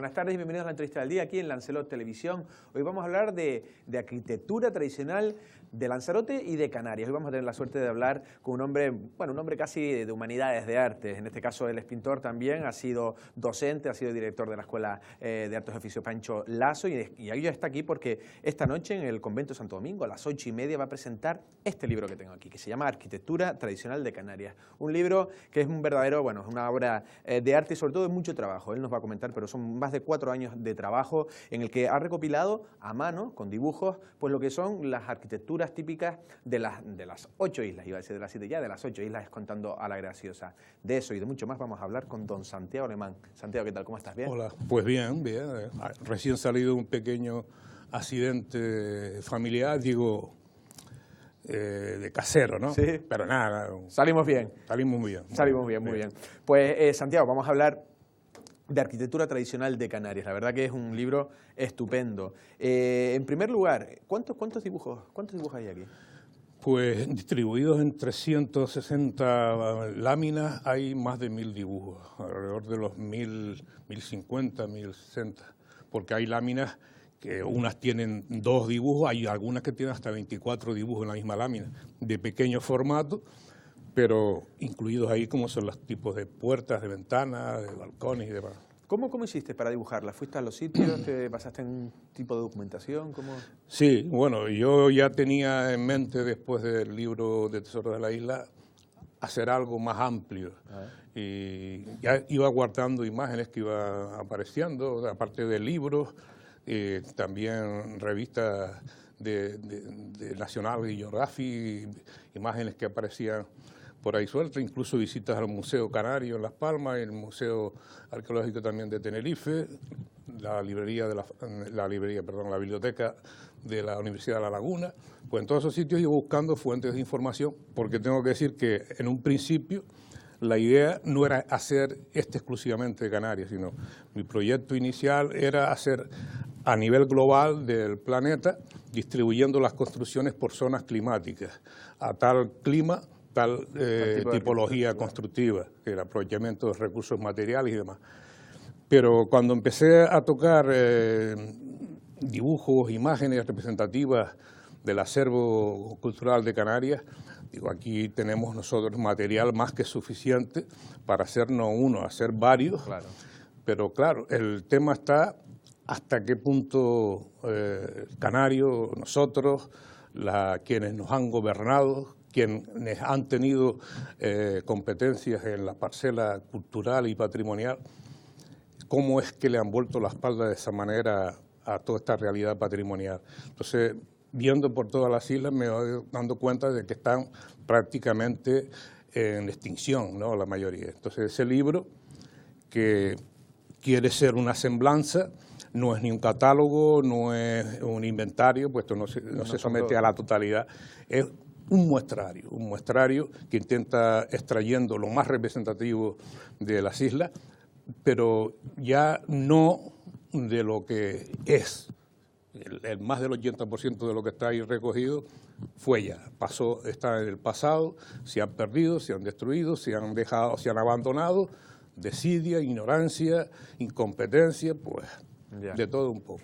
Buenas tardes y bienvenidos a la entrevista del día aquí en Lancelot Televisión. Hoy vamos a hablar de arquitectura tradicional de Lanzarote y de Canarias. Hoy vamos a tener la suerte de hablar con un hombre, bueno, un hombre casi de humanidades, de artes. En este caso él es pintor también, ha sido docente, ha sido director de la Escuela de Artes y Oficios Pancho Lasso y hoy ya está aquí porque esta noche en el Convento Santo Domingo a las 8:30 va a presentar este libro que tengo aquí, que se llama Arquitectura Tradicional de Canarias. Un libro que es un verdadero, bueno, es una obra de arte y sobre todo de mucho trabajo. Él nos va a comentar, pero son más de 4 años de trabajo en el que ha recopilado a mano, con dibujos, pues lo que son las arquitecturas típicas de las 8 islas, iba a decir de las 7 ya, de las 8 islas contando a la graciosa. De eso y de mucho más vamos a hablar con don Santiago Alemán. Santiago, ¿qué tal? ¿Cómo estás? ¿Bien? Hola, pues bien, bien. Recién salido un pequeño accidente familiar, digo, de casero, ¿no? Sí. Pero nada. Salimos bien. Salimos muy bien. Salimos bien, muy bien. Pues Santiago, vamos a hablar de arquitectura tradicional de Canarias. La verdad que es un libro estupendo. En primer lugar, ¿cuántos dibujos hay aquí? Pues distribuidos en 360 láminas hay más de 1000 dibujos, alrededor de los 1050, 1060, porque hay láminas que unas tienen 2 dibujos, hay algunas que tienen hasta 24 dibujos en la misma lámina, de pequeño formato, pero incluidos ahí como son los tipos de puertas, de ventanas, de balcones y demás. ¿Cómo hiciste para dibujarla? ¿Fuiste a los sitios? ¿Te pasaste en un tipo de documentación? ¿Cómo? Sí, bueno, yo ya tenía en mente después del libro de Tesoros de la Isla hacer algo más amplio. Y ya iba guardando imágenes que iban apareciendo, aparte de libros, también revistas de National Geographic, imágenes que aparecían por ahí sueltas, incluso visitas al Museo Canario en Las Palmas, el Museo Arqueológico también de Tenerife, la biblioteca de la Universidad de La Laguna. Pues en todos esos sitios iba buscando fuentes de información, porque tengo que decir que en un principio la idea no era hacer exclusivamente de Canarias, sino mi proyecto inicial era hacer a nivel global del planeta, distribuyendo las construcciones por zonas climáticas, a tal clima, tal tipología constructiva, que era aprovechamiento de recursos materiales y demás. Pero cuando empecé a tocar dibujos, imágenes representativas del acervo cultural de Canarias, digo, aquí tenemos nosotros material más que suficiente para hacer no uno, hacer varios. Claro. Pero claro, el tema está hasta qué punto Canario, nosotros, quienes nos han gobernado, quienes han tenido competencias en la parcela cultural y patrimonial, cómo es que le han vuelto la espalda de esa manera a toda esta realidad patrimonial. Entonces, viendo por todas las islas me voy dando cuenta de que están prácticamente en extinción, ¿no? La mayoría. Entonces, ese libro, que quiere ser una semblanza, no es ni un catálogo, no es un inventario, puesto no se somete a la totalidad, es un muestrario que intenta extrayendo lo más representativo de las islas, pero ya no de lo que es. El más del 80% de lo que está ahí recogido fue ya, está en el pasado, se han perdido, se han destruido, se han dejado, se han abandonado, desidia, ignorancia, incompetencia, pues ya, de todo un poco.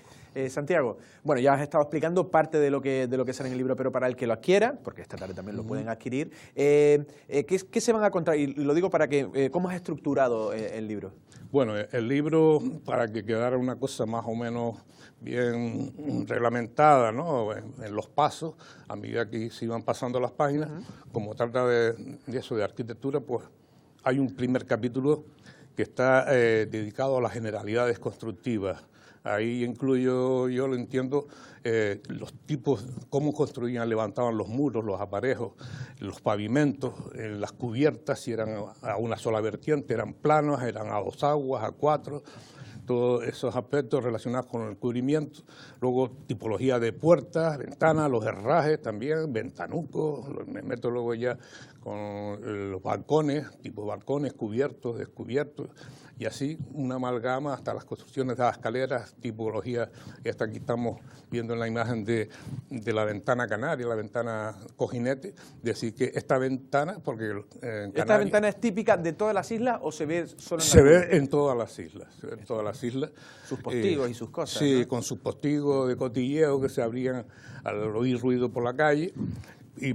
Santiago, bueno, ya has estado explicando parte de lo que sale en el libro, pero para el que lo adquiera, porque esta tarde también lo pueden adquirir, ¿qué se van a contar? Y lo digo para que, ¿cómo has estructurado el libro? Bueno, el libro, para que quedara una cosa más o menos bien reglamentada, ¿no? En los pasos, a medida que se iban pasando las páginas, como trata de eso, de arquitectura, pues hay un primer capítulo que está dedicado a las generalidades constructivas. Ahí incluyo, yo lo entiendo, los tipos, cómo construían, levantaban los muros, los aparejos, los pavimentos, las cubiertas, si eran a una sola vertiente, eran planos, eran a 2 aguas, a 4, todos esos aspectos relacionados con el cubrimiento. Luego, tipología de puertas, ventanas, los herrajes también, ventanucos, me meto luego ya con los balcones, tipo balcones cubiertos, descubiertos, y así una amalgama hasta las construcciones de las escaleras, tipología, esta aquí estamos viendo en la imagen de la ventana canaria, la ventana cojinete, decir que esta ventana, porque en Canarias, ¿esta ventana es típica de todas las islas o se ve solo en se ve en todas las islas, se ve en todas las islas. Sus postigos y sus cosas, sí, ¿no? con sus postigos de cotilleo que se abrían al oír ruido por la calle,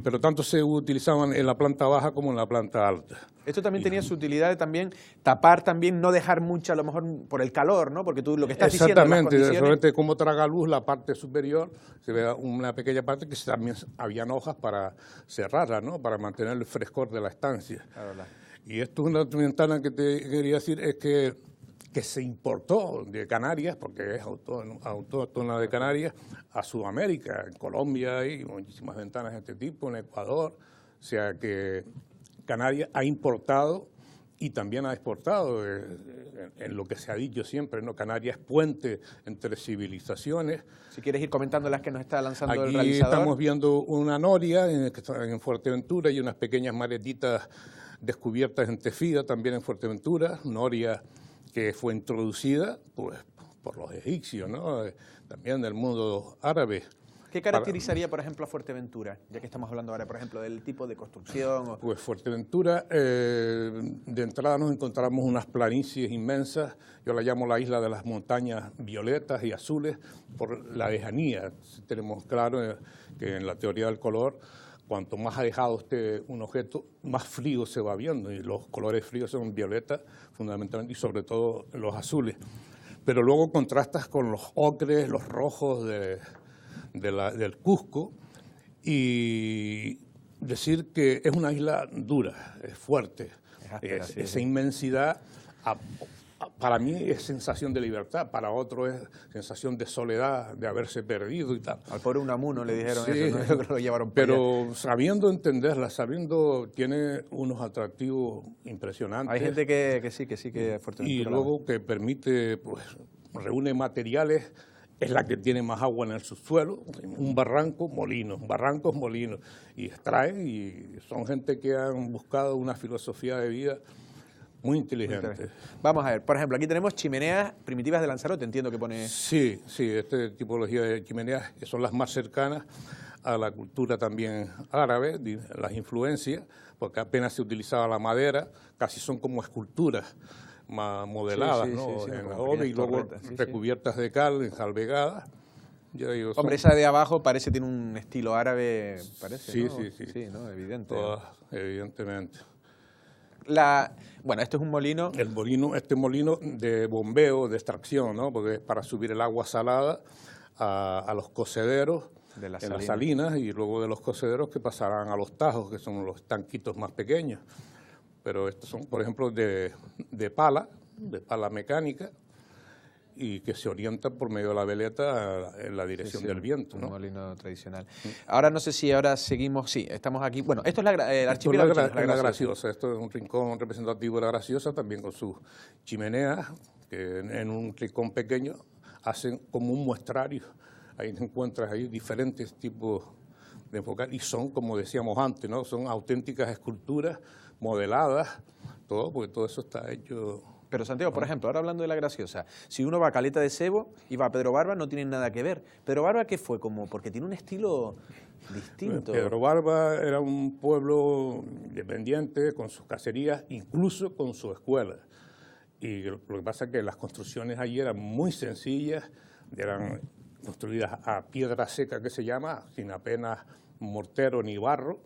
pero tanto se utilizaban en la planta baja como en la planta alta. Esto también tenía su utilidad de también tapar, también no dejar mucha, a lo mejor por el calor, ¿no? Porque tú lo que estás diciendo... Exactamente, solamente como traga luz la parte superior, se ve una pequeña parte que también habían hojas para cerrarla, ¿no? Para mantener el frescor de la estancia. Claro. Y esto es una ventana que te quería decir, es que se importó de Canarias, porque es autóctona de Canarias, a Sudamérica. En Colombia hay muchísimas ventanas de este tipo, en Ecuador. O sea que Canarias ha importado y también ha exportado, en lo que se ha dicho siempre, ¿no? Canarias es puente entre civilizaciones. Si quieres ir comentando las que nos está lanzando aquí el realizador. Estamos viendo una noria que está en Fuerteventura y unas pequeñas maretitas descubiertas en Tefida, también en Fuerteventura, noria que fue introducida pues, por los egipcios, ¿no? También del mundo árabe. ¿Qué caracterizaría, por ejemplo, a Fuerteventura? Ya que estamos hablando ahora, por ejemplo, del tipo de construcción. Pues Fuerteventura, de entrada nos encontramos unas planicies inmensas, yo la llamo la isla de las montañas violetas y azules, por la lejanía. Tenemos claro que en la teoría del color, cuanto más alejado esté un objeto, más frío se va viendo, y los colores fríos son violeta, fundamentalmente, y sobre todo los azules. Pero luego contrastas con los ocres, los rojos del Cusco, y decir que es una isla dura, es fuerte, esa inmensidad. Para mí es sensación de libertad, para otro es sensación de soledad, de haberse perdido y tal. Al pobre Unamuno le dijeron eso, ¿no? Creo que lo llevaron para pero allá. sabiendo entenderla, tiene unos atractivos impresionantes. Hay gente que sí que Fuerteventura. Y luego que permite, pues, reúne materiales, es la que tiene más agua en el subsuelo, un barranco, molinos, barrancos, molinos, y extraen, y son gente que han buscado una filosofía de vida muy inteligente. Vamos a ver, por ejemplo, aquí tenemos chimeneas primitivas de Lanzarote, entiendo que pone... Sí, esta tipología de chimeneas que son las más cercanas a la cultura también árabe, las influencias, porque apenas se utilizaba la madera, casi son como esculturas modeladas, ¿no? En adobe, y luego recubiertas de cal, enjalbegadas. Hombre, esa de abajo tiene un estilo árabe, parece, sí, ¿no? Sí, ¿no? Evidente. Todas, evidentemente. Bueno, esto es un molino. Este molino de bombeo, de extracción, ¿no? Porque es para subir el agua salada a los cocederos en las salinas, y luego de los cocederos que pasarán a los tajos, que son los tanquitos más pequeños. Pero estos son, por ejemplo, de pala mecánica, y que se orienta por medio de la veleta en la dirección del viento, ¿no? Un molino tradicional. Ahora no sé si seguimos, estamos aquí. Bueno, esto es el archipiélago de la Graciosa. Esto es un rincón representativo de la Graciosa, también con sus chimeneas, que en un rincón pequeño hacen como un muestrario. Ahí encuentras diferentes tipos de enfocar, y son, como decíamos antes, ¿no? Son auténticas esculturas modeladas, todo, porque todo eso está hecho... Pero Santiago, por ejemplo, ahora hablando de la Graciosa, si uno va a Caleta de Sebo y va a Pedro Barba, no tienen nada que ver. Pedro Barba, ¿qué fue? Porque tiene un estilo distinto. Pedro Barba era un pueblo independiente, con sus caserías, incluso con su escuela. Y lo que pasa es que las construcciones allí eran muy sencillas, eran construidas a piedra seca, que se llama, sin apenas mortero ni barro,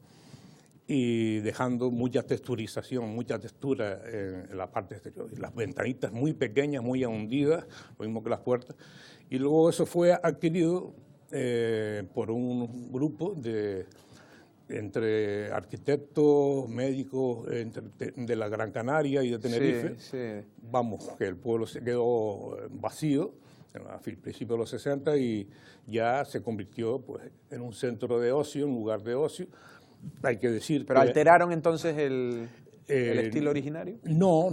y dejando mucha texturización, mucha textura en la parte exterior. Y las ventanitas muy pequeñas, muy hundidas, lo mismo que las puertas. Y luego eso fue adquirido por un grupo entre arquitectos, médicos de la Gran Canaria y de Tenerife. Vamos, que el pueblo se quedó vacío a principios de los 60 y ya se convirtió, pues, en un centro de ocio, un lugar de ocio. Hay que decir. ¿Pero alteraron entonces el estilo originario? No,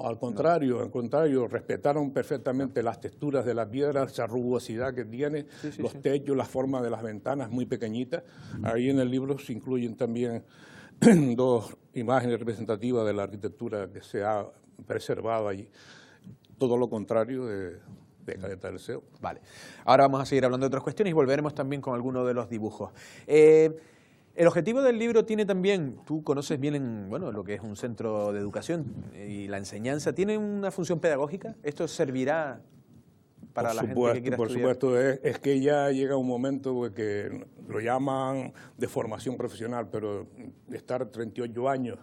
al contrario, respetaron perfectamente las texturas de la piedra, esa rugosidad que tiene, los techos, la forma de las ventanas muy pequeñitas. Ahí en el libro se incluyen también dos imágenes representativas de la arquitectura que se ha preservado allí. Todo lo contrario de Caleta del Seo. Vale. Ahora vamos a seguir hablando de otras cuestiones y volveremos también con algunos de los dibujos. El objetivo del libro tiene también, tú conoces bien lo que es un centro de educación y la enseñanza, ¿tiene una función pedagógica? ¿Esto servirá para la gente que quiera por estudiar? supuesto, es que ya llega un momento que lo llaman de formación profesional, pero estar 38 años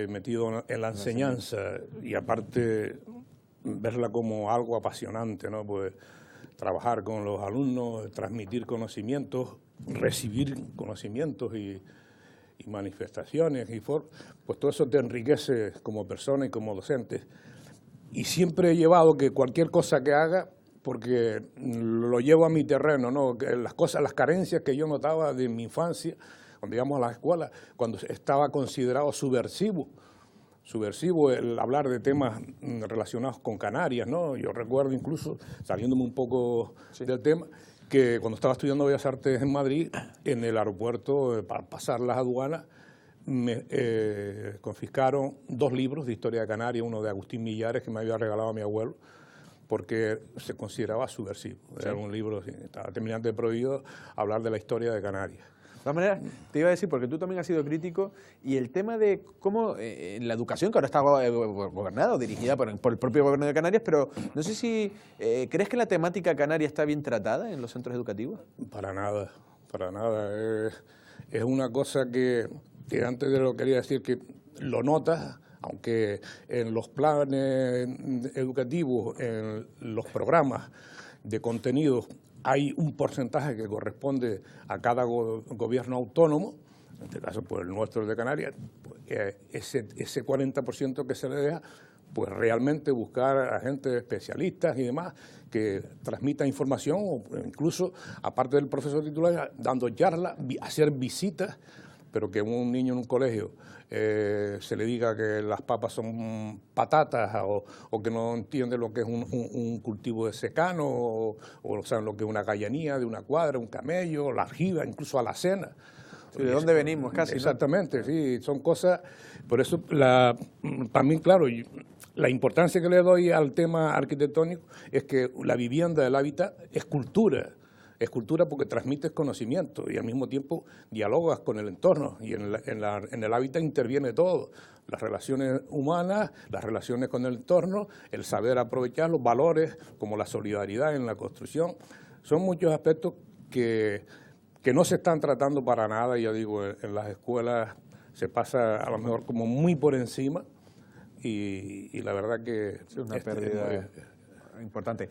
metido en la enseñanza y aparte verla como algo apasionante, ¿no? Pues trabajar con los alumnos, transmitir conocimientos, recibir conocimientos y manifestaciones, pues todo eso te enriquece como persona y como docente. Y siempre he llevado que cualquier cosa que haga, porque lo llevo a mi terreno, ¿no? Que las carencias que yo notaba de mi infancia, cuando íbamos a la escuela, cuando estaba considerado subversivo el hablar de temas relacionados con Canarias, ¿no? Yo recuerdo incluso, saliéndome un poco del tema, que cuando estaba estudiando Bellas Artes en Madrid, en el aeropuerto, para pasar las aduanas, me confiscaron 2 libros de historia de Canarias, uno de Agustín Millares, que me había regalado mi abuelo, porque se consideraba subversivo. ¿Sí? Era un libro, estaba terminante prohibido hablar de la historia de Canarias. De todas maneras, te iba a decir, porque tú también has sido crítico, y el tema de cómo en la educación, que ahora está gobernada o dirigida por el propio gobierno de Canarias, pero no sé si ¿crees que la temática canaria está bien tratada en los centros educativos? Para nada, para nada. Es una cosa que antes de lo quería decir, que lo notas, aunque en los planes educativos, en los programas de contenidos, hay un porcentaje que corresponde a cada gobierno autónomo, en este caso pues el nuestro de Canarias, pues, ese 40% que se le deja, pues realmente buscar a gente especialistas y demás que transmitan información, o incluso, aparte del profesor titular, dando charlas, hacer visitas, pero que un niño en un colegio se le diga que las papas son patatas o que no entiende lo que es un cultivo de secano o saben lo que es una gallanía de una cuadra, un camello, la aljiba, incluso a la cena. Sí, ¿de dónde venimos casi? Exactamente, ¿no? Sí, son cosas, por eso también, claro, la importancia que le doy al tema arquitectónico es que la vivienda, el hábitat, es cultura porque transmites conocimiento y al mismo tiempo dialogas con el entorno y en el hábitat interviene todo, las relaciones humanas, las relaciones con el entorno, el saber aprovechar los valores como la solidaridad en la construcción, son muchos aspectos que no se están tratando para nada, ya digo, en las escuelas se pasa a lo mejor como muy por encima y la verdad que es una pérdida importante.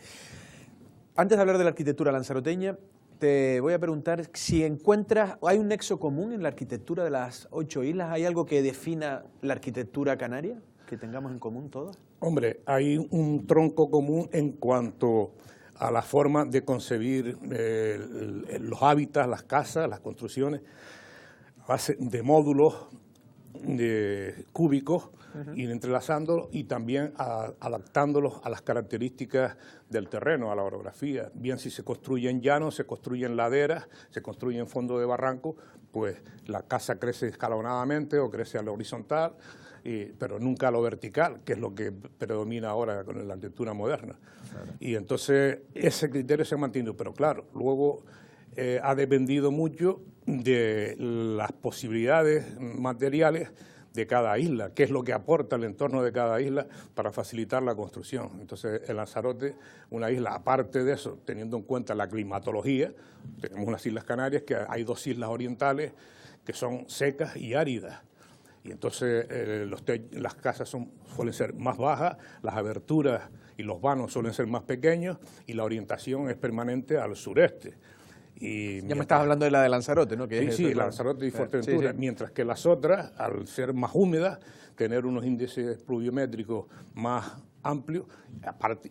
Antes de hablar de la arquitectura lanzaroteña, te voy a preguntar si hay un nexo común en la arquitectura de las 8 islas, ¿hay algo que defina la arquitectura canaria, que tengamos en común todos? Hombre, hay un tronco común en cuanto a la forma de concebir los hábitats, las casas, las construcciones, a base de módulos, de cúbicos, ir entrelazándolos y también adaptándolos a las características del terreno, a la orografía. Bien si se construye en llano, se construye en laderas, se construye en fondo de barranco, pues la casa crece escalonadamente o crece a lo horizontal, pero nunca a lo vertical, que es lo que predomina ahora con la arquitectura moderna. Claro. Y entonces ese criterio se ha mantenido, pero claro, luego ha dependido mucho de las posibilidades materiales de cada isla, qué es lo que aporta el entorno de cada isla para facilitar la construcción. Entonces, en Lanzarote, una isla, aparte de eso, teniendo en cuenta la climatología, tenemos unas Islas Canarias, que hay 2 islas orientales que son secas y áridas. Y entonces las casas suelen ser más bajas, las aberturas y los vanos suelen ser más pequeños y la orientación es permanente al sureste. Ya me estabas hablando de la de Lanzarote, ¿no? Que sí, Lanzarote y Fuerteventura, mientras que las otras, al ser más húmedas, tener unos índices pluviométricos más amplios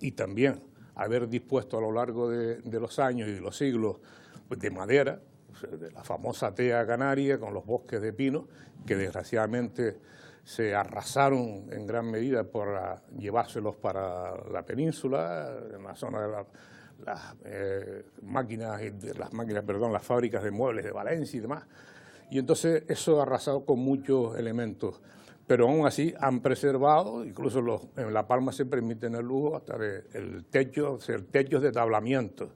y también haber dispuesto a lo largo de los años y de los siglos pues, de madera, de la famosa tea canaria con los bosques de pino, que desgraciadamente se arrasaron en gran medida por llevárselos para la península, en la zona de las fábricas de muebles de Valencia y demás, Y entonces eso ha arrasado con muchos elementos, pero aún así han preservado, incluso en La Palma se permiten el lujo hasta el techo, o sea, el techo de tablamiento,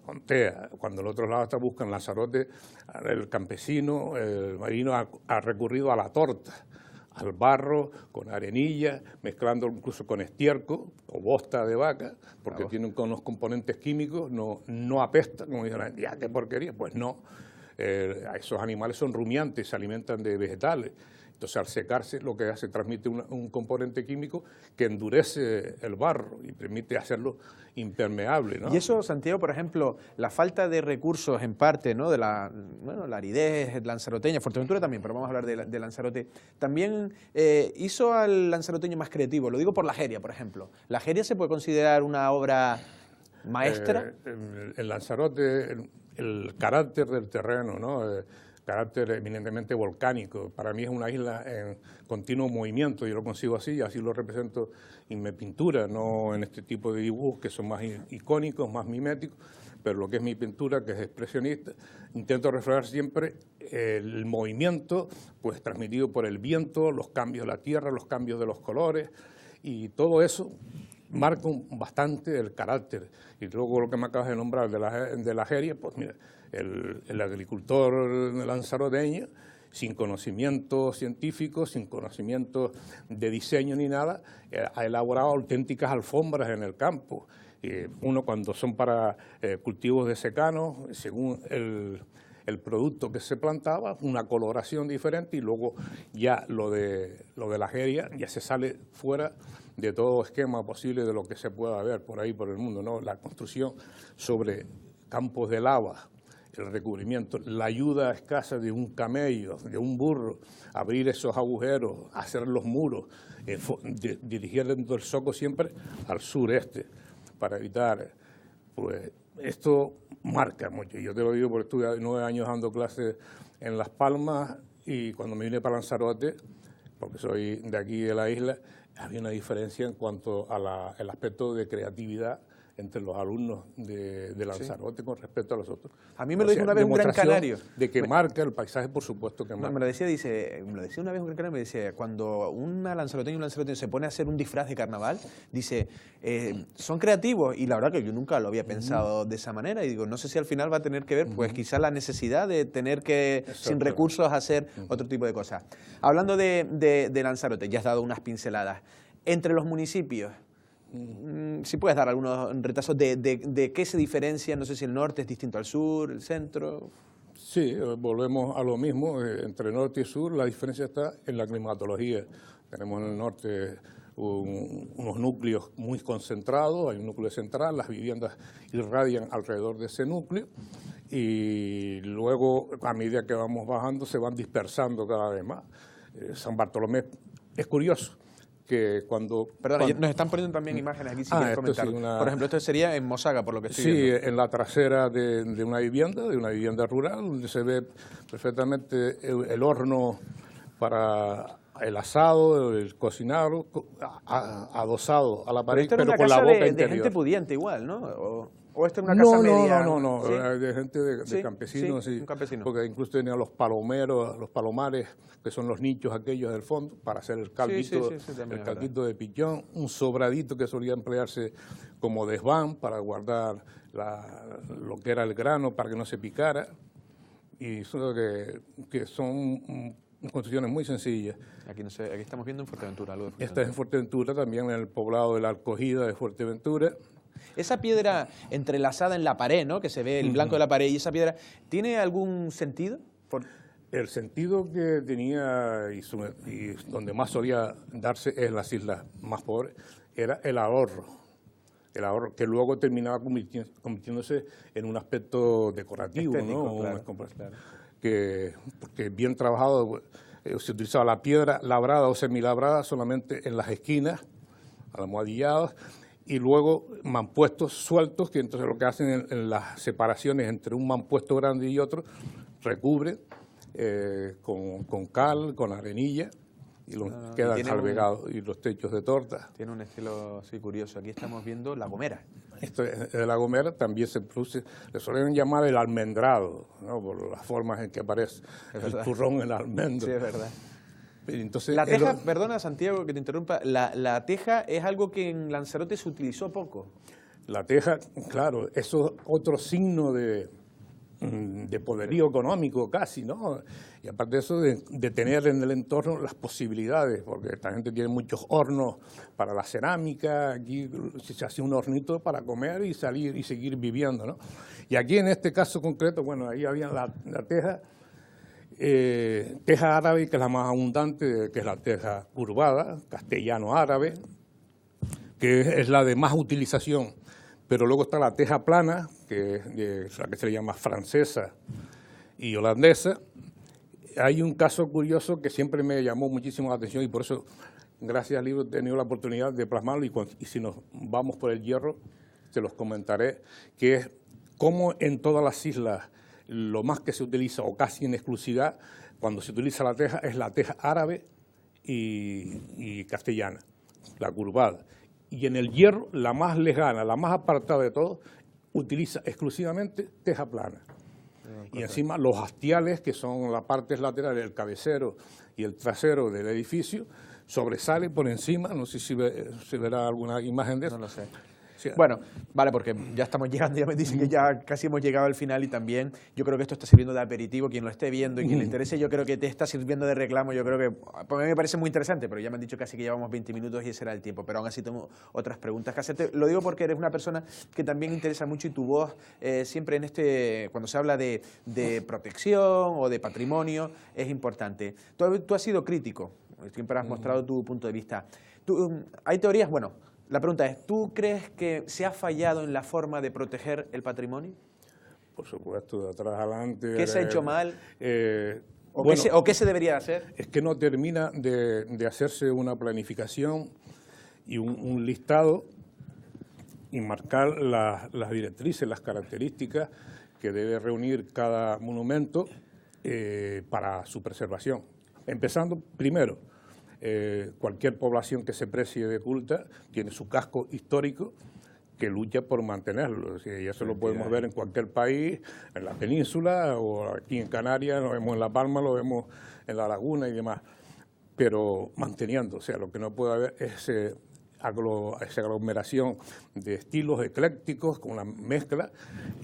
con tea. Cuando el otro lado está buscan Lanzarote, el campesino, el marino ha recurrido a la torta, al barro, con arenilla, mezclando incluso con estiércol o bosta de vaca, porque tienen unos componentes químicos, no apesta, como dicen, ya qué porquería, pues no. Esos animales son rumiantes, se alimentan de vegetales. Entonces, al secarse, lo que hace, transmite un componente químico que endurece el barro y permite hacerlo impermeable, ¿no? Y eso, Santiago, por ejemplo, la falta de recursos en parte, ¿no?, de la aridez lanzaroteña, Fuerteventura también, pero vamos a hablar de Lanzarote, también hizo al lanzaroteño más creativo. Lo digo por La Jeria, por ejemplo. ¿La Jeria se puede considerar una obra maestra? En Lanzarote, el carácter del terreno, ¿no?, carácter eminentemente volcánico. Para mí es una isla en continuo movimiento, yo lo consigo así, así lo represento en mi pintura, no en este tipo de dibujos que son más icónicos, más miméticos, pero lo que es mi pintura, que es expresionista, intento reflejar siempre el movimiento, pues transmitido por el viento, los cambios de la tierra, los cambios de los colores, y todo eso marca bastante el carácter. Y luego lo que me acabas de nombrar de la Jeria, pues mira, el agricultor lanzaroteño, sin conocimiento científico, sin conocimiento de diseño ni nada, ha elaborado auténticas alfombras en el campo. Uno, cuando son para cultivos de secano, según el producto que se plantaba, una coloración diferente, y luego ya lo de la Jeria ya se sale fuera de todo esquema posible de lo que se pueda ver por ahí, por el mundo, ¿no? La construcción sobre campos de lava, el recubrimiento, la ayuda escasa de un camello, de un burro, abrir esos agujeros, hacer los muros, dirigiendo el zoco siempre al sureste, para evitar, pues, esto marca mucho. Yo te lo digo porque estuve 9 años dando clases en Las Palmas, y cuando me vine para Lanzarote, porque soy de aquí de la isla, había una diferencia en cuanto al aspecto de creatividad entre los alumnos de Lanzarote con respecto a los otros. A mí me lo dijo una vez un gran canario. De que marca el paisaje, por supuesto que marca. Me lo decía una vez un gran canario, me decía, cuando una lanzaroteña y un lanzaroteño se pone a hacer un disfraz de carnaval, dice, son creativos, y la verdad que yo nunca lo había pensado de esa manera, y digo, no sé si al final va a tener que ver, pues quizás la necesidad de tener que, sin recursos, hacer otro tipo de cosas. Hablando de Lanzarote, ya has dado unas pinceladas. Entre los municipios, si puedes dar algunos retazos de qué se diferencia, no sé si el norte es distinto al sur, el centro. Sí, volvemos a lo mismo, entre norte y sur la diferencia está en la climatología. Tenemos en el norte unos núcleos muy concentrados, hay un núcleo central, las viviendas irradian alrededor de ese núcleo, y luego a medida que vamos bajando se van dispersando cada vez más. San Bartolomé es curioso, que cuando... Perdona, nos están poniendo también imágenes aquí, si quieres comentar. Sí, por ejemplo, esto sería en Mosaga, por lo que estoy viendo. Sí, en la trasera de una vivienda rural, donde se ve perfectamente el horno para el asado, el cocinado, adosado a la pared, pero con la boca interior. De gente pudiente igual, ¿no? ¿O esto es una casa media? No, ¿sí? De gente de campesinos, sí, un campesino. Porque incluso tenía los palomeros, los palomares, que son los nichos aquellos del fondo, para hacer el caldito, el caldito de pichón, un sobradito que solía emplearse como desván para guardar lo que era el grano, para que no se picara, y eso que son construcciones muy sencillas. Aquí estamos viendo en Fuerteventura, algo de Fuerteventura. Esta es en Fuerteventura, también en el poblado de la Alcogida de Fuerteventura. Esa piedra entrelazada en la pared, ¿no?, que se ve el blanco de la pared, y esa piedra, ¿tiene algún sentido? El sentido que tenía y donde más solía darse en las islas más pobres era el ahorro, que luego terminaba convirtiéndose en un aspecto decorativo, estético, ¿no? Claro. Porque bien trabajado, se utilizaba la piedra labrada o semilabrada solamente en las esquinas, almohadilladas, y luego mampuestos sueltos, que entonces lo que hacen en las separaciones entre un mampuesto grande y otro, recubren con cal, con arenilla, y quedan alvegados, y los techos de torta. Tiene un estilo así curioso. Aquí estamos viendo La Gomera. Esto de La Gomera también se produce, le suelen llamar el almendrado, ¿no? Por las formas en que aparece el turrón en el almendro. Sí, es verdad. Entonces, la teja, perdona Santiago que te interrumpa, la teja es algo que en Lanzarote se utilizó poco. La teja, claro, eso es otro signo de poderío económico casi, ¿no? Y aparte de eso, de tener en el entorno las posibilidades, porque esta gente tiene muchos hornos para la cerámica, aquí se hace un hornito para comer y salir y seguir viviendo, ¿no? Y aquí en este caso concreto, bueno, ahí había la teja, teja árabe, que es la más abundante, que es la teja curvada, castellano-árabe, que es la de más utilización. Pero luego está la teja plana, que es la que se le llama francesa y holandesa. Hay un caso curioso que siempre me llamó muchísimo la atención y por eso, gracias al libro, he tenido la oportunidad de plasmarlo y si nos vamos por el hierro, se los comentaré, que es cómo en todas las islas lo más que se utiliza, o casi en exclusividad, cuando se utiliza la teja, es la teja árabe y castellana, la curvada. Y en el hierro, la más lejana, la más apartada de todo, utiliza exclusivamente teja plana. Y encima los hastiales, que son las partes laterales, el cabecero y el trasero del edificio, sobresale por encima, no sé si verá alguna imagen de eso. No lo sé. Sí. Bueno, vale, porque ya estamos llegando, ya me dicen que ya casi hemos llegado al final y también yo creo que esto está sirviendo de aperitivo, quien lo esté viendo y quien le interese, yo creo que te está sirviendo de reclamo, yo creo que, a mí me parece muy interesante, pero ya me han dicho casi que llevamos 20 minutos y ese era el tiempo, pero aún así tengo otras preguntas que hacerte. Lo digo porque eres una persona que también interesa mucho y tu voz siempre en cuando se habla de protección o de patrimonio, es importante. Tú has sido crítico, siempre has mostrado tu punto de vista. Hay teorías, bueno, la pregunta es, ¿tú crees que se ha fallado en la forma de proteger el patrimonio? Por supuesto, de atrás adelante. ¿Qué se ha hecho mal? ¿O qué se debería hacer? Es que no termina de hacerse una planificación y un listado y marcar las directrices, las características que debe reunir cada monumento para su preservación. Empezando primero, cualquier población que se precie de culta tiene su casco histórico que lucha por mantenerlo. Y eso lo podemos ver en cualquier país, en la península o aquí en Canarias, lo vemos en La Palma, lo vemos en La Laguna y demás, pero manteniendo, o sea, lo que no puede haber es esa aglomeración de estilos eclécticos con una mezcla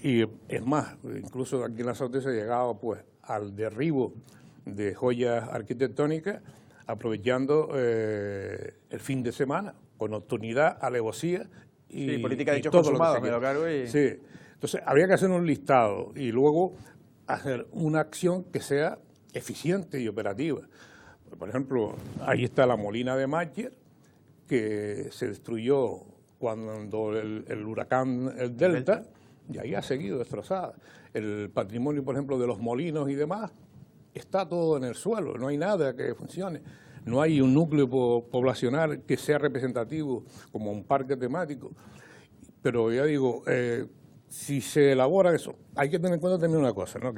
y es más, incluso aquí en Lanzarote se ha llegado pues al derribo de joyas arquitectónicas aprovechando el fin de semana, con nocturnidad, alevosía y política de hechos todo consumados, lo que me lo cargo y... Sí, entonces habría que hacer un listado y luego hacer una acción que sea eficiente y operativa. Por ejemplo, ahí está la Molina de Mátger, que se destruyó cuando el huracán el Delta, y ahí ha seguido destrozada. El patrimonio, por ejemplo, de los molinos y demás, está todo en el suelo, no hay nada que funcione. No hay un núcleo poblacional que sea representativo como un parque temático. Pero ya digo, si se elabora eso, hay que tener en cuenta también una cosa, ¿no?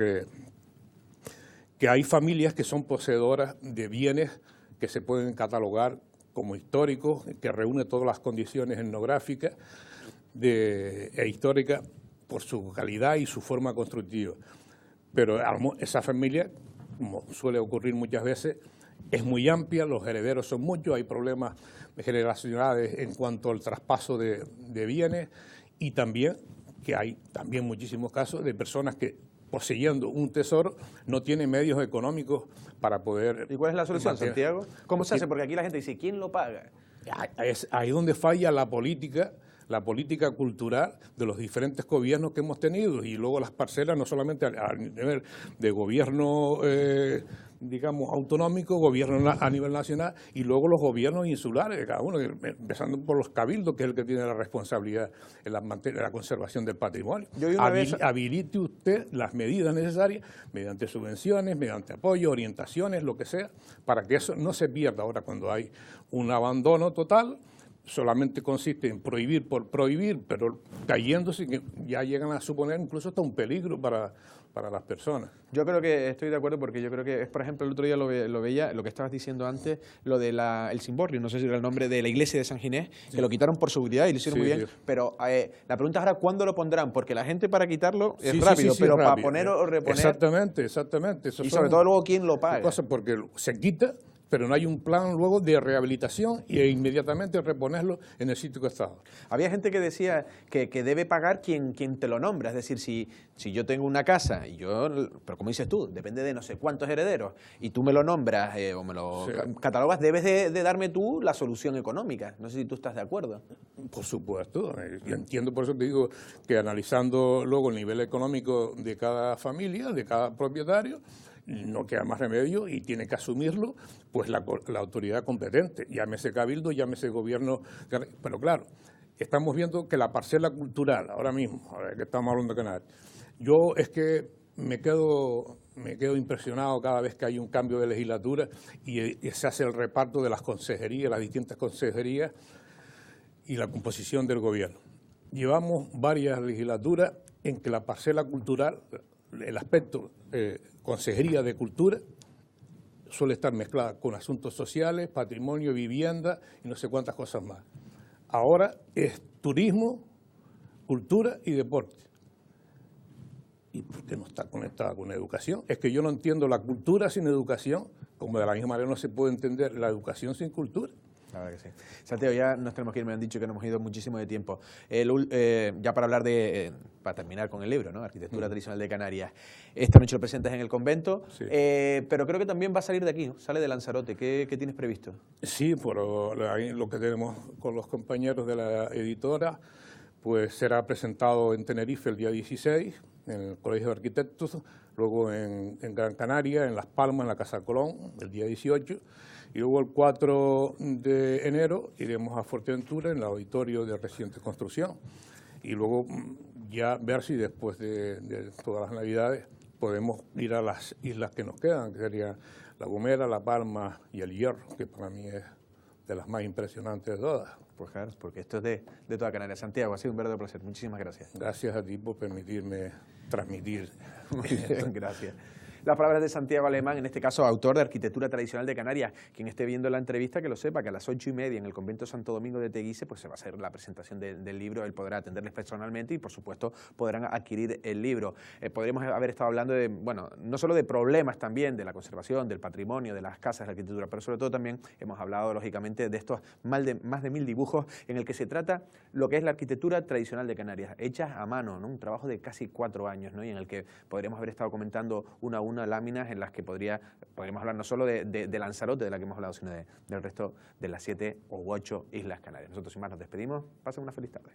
que hay familias que son poseedoras de bienes que se pueden catalogar como históricos, que reúne todas las condiciones etnográficas e históricas por su calidad y su forma constructiva. Pero esa familia, como suele ocurrir muchas veces, es muy amplia, los herederos son muchos, hay problemas generacionales en cuanto al traspaso de bienes y también que hay también muchísimos casos de personas que poseyendo un tesoro no tienen medios económicos para poder... ¿Y cuál es la solución, Santiago? ¿Cómo se hace? Porque aquí la gente dice, ¿quién lo paga? Es ahí donde falla la política cultural de los diferentes gobiernos que hemos tenido y luego las parcelas no solamente a nivel de gobierno, digamos, autonómico, gobierno a nivel nacional y luego los gobiernos insulares, cada uno, empezando por los cabildos, que es el que tiene la responsabilidad en la conservación del patrimonio. Habilite usted las medidas necesarias mediante subvenciones, mediante apoyo, orientaciones, lo que sea, para que eso no se pierda ahora cuando hay un abandono total. solamente consiste en prohibir por prohibir, pero cayéndose que ya llegan a suponer incluso hasta un peligro para las personas. Yo creo que estoy de acuerdo porque yo creo que, por ejemplo, el otro día lo veía, lo que estabas diciendo antes, lo de el Cimborrio, no sé si era el nombre de la iglesia de San Ginés, que lo quitaron por seguridad y lo hicieron muy bien, pero la pregunta es ahora, ¿cuándo lo pondrán? Porque la gente para quitarlo es rápido, pero para poner o reponer... Exactamente. Y sobre todo luego, ¿quién lo paga? Porque se quita, pero no hay un plan luego de rehabilitación e inmediatamente reponerlo en el sitio que estaba. Había gente que decía que debe pagar quien te lo nombra, es decir, si yo tengo una casa, pero como dices tú, depende de no sé cuántos herederos, y tú me lo nombras o me lo catalogas, debes de darme tú la solución económica. No sé si tú estás de acuerdo. Por supuesto, yo entiendo, por eso te digo que analizando luego el nivel económico de cada familia, de cada propietario, no queda más remedio y tiene que asumirlo pues la autoridad competente, llámese cabildo, llámese gobierno, pero claro, estamos viendo que la parcela cultural, ahora mismo, ahora que estamos hablando de Canarias, yo es que me quedo impresionado cada vez que hay un cambio de legislatura y se hace el reparto de las consejerías, las distintas consejerías y la composición del gobierno. Llevamos varias legislaturas en que la parcela cultural, el aspecto consejería de cultura, suele estar mezclada con asuntos sociales, patrimonio, vivienda y no sé cuántas cosas más. Ahora es turismo, cultura y deporte. ¿Y por qué no está conectada con educación? Es que yo no entiendo la cultura sin educación, como de la misma manera no se puede entender la educación sin cultura. La verdad que sí. Santiago, ya nos tenemos que ir, me han dicho que nos hemos ido muchísimo de tiempo. Ya para hablar para terminar con el libro, ¿no? Arquitectura tradicional de Canarias. Esta noche lo presentas en el convento, sí. Pero creo que también va a salir de aquí, ¿no? Sale de Lanzarote. ¿Qué tienes previsto? Sí, por lo que tenemos con los compañeros de la editora, pues será presentado en Tenerife el día 16, en el Colegio de Arquitectos, luego en Gran Canaria, en Las Palmas, en la Casa Colón, el día 18, y luego el 4 de enero iremos a Fuerteventura en el auditorio de reciente construcción, y luego ya ver si después de todas las Navidades podemos ir a las islas que nos quedan, que serían La Gomera, La Palma y El Hierro, que para mí es de las más impresionantes de todas. Pues claro, porque esto es de toda Canarias. Santiago, ha sido un verdadero placer. Muchísimas gracias. Gracias a ti por permitirme transmitir. Muy bien, gracias. Las palabras de Santiago Alemán, en este caso autor de Arquitectura Tradicional de Canarias. Quien esté viendo la entrevista, que lo sepa, que a las 8:30 en el Convento Santo Domingo de Teguise pues se va a hacer la presentación del libro. Él podrá atenderles personalmente y, por supuesto, podrán adquirir el libro. Podríamos haber estado hablando de, bueno, no solo de problemas también, de la conservación, del patrimonio, de las casas de la arquitectura, pero sobre todo también hemos hablado, lógicamente, de estos más de 1000 dibujos en el que se trata lo que es la arquitectura tradicional de Canarias, hechas a mano, ¿no? Un trabajo de casi 4 años, ¿no? Y en el que podríamos haber estado comentando una a una láminas en las que podríamos hablar no solo de Lanzarote, de la que hemos hablado, sino del resto de las 7 u 8 islas Canarias. Nosotros sin más nos despedimos. Pasen una feliz tarde.